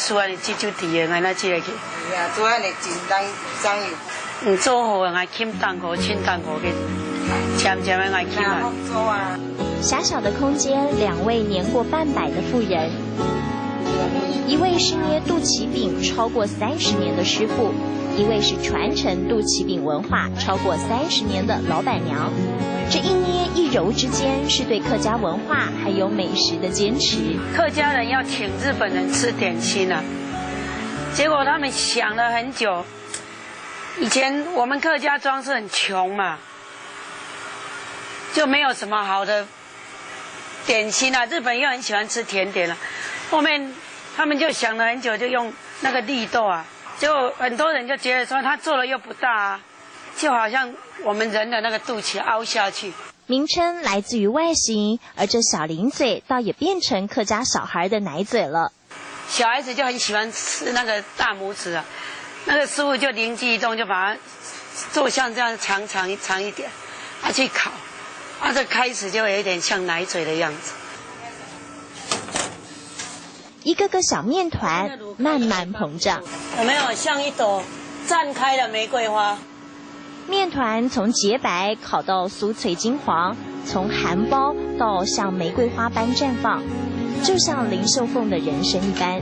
厝安尼煮煮甜的，安那煮来去。是啊，做安尼真张油。做好的爱浸蛋糕、清蛋糕给，渐渐的爱浸啊。狭小的空间，2位年过半百的妇人，一位是捏肚脐饼超过30年的师傅，一位是传承肚脐饼文化超过30年的老板娘。这一捏一揉之间，是对客家文化还有美食的坚持。客家人要请日本人吃点心啊，结果他们想了很久。以前我们客家庄是很穷嘛，就没有什么好的点心啊。日本人又很喜欢吃甜点啊，后面他们就想了很久，就用那个绿豆啊，结果很多人就觉得说他做了又不大啊，就好像我们人的那个肚脐凹下去。名称来自于外形，而这小零嘴倒也变成客家小孩的奶嘴了。小孩子就很喜欢吃那个大拇指啊。那个师傅就灵机一动，就把它做像这样长一点，去烤，这开始就有一点像奶嘴的样子。一个个小面团慢慢膨胀，有没有像一朵绽开的玫瑰花？面团从洁白烤到酥脆金黄，从含苞到像玫瑰花般绽放，就像林秀凤的人生一般。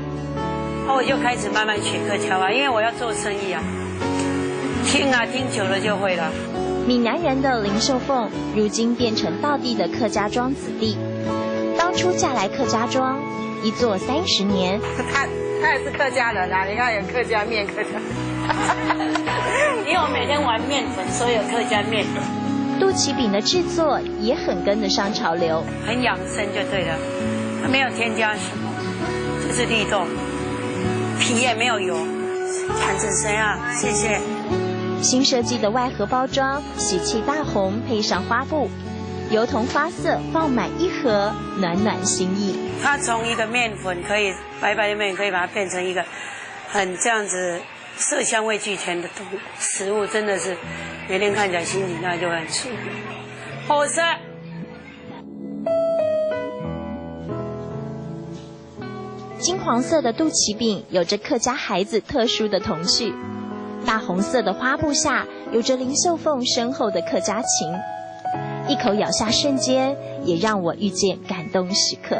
我就开始慢慢学客家话，因为我要做生意啊，听久了就会了。闽南人的林秀凤，如今变成道地的客家庄子弟。当初嫁来客家庄，一做30年。他也是客家人啊，你看有客家面，客家。因为我每天玩面粉，所以有客家面粉。肚脐饼的制作也很跟得上潮流，很养生就对了，没有添加什么，就是绿豆。皮也没有油，感谢谁啊？谢谢。新设计的外盒包装，喜气大红，配上花布，油桐花色放满一盒，暖暖心意。它从一个面粉可以白白的面，可以把它变成一个很这样子色香味俱全的食物，真的是每天看起来心情上就很舒服。好吃。金黄色的肚脐饼有着客家孩子特殊的童趣，大红色的花布下有着林秀凤深厚的客家情，一口咬下瞬间也让我遇见感动时刻。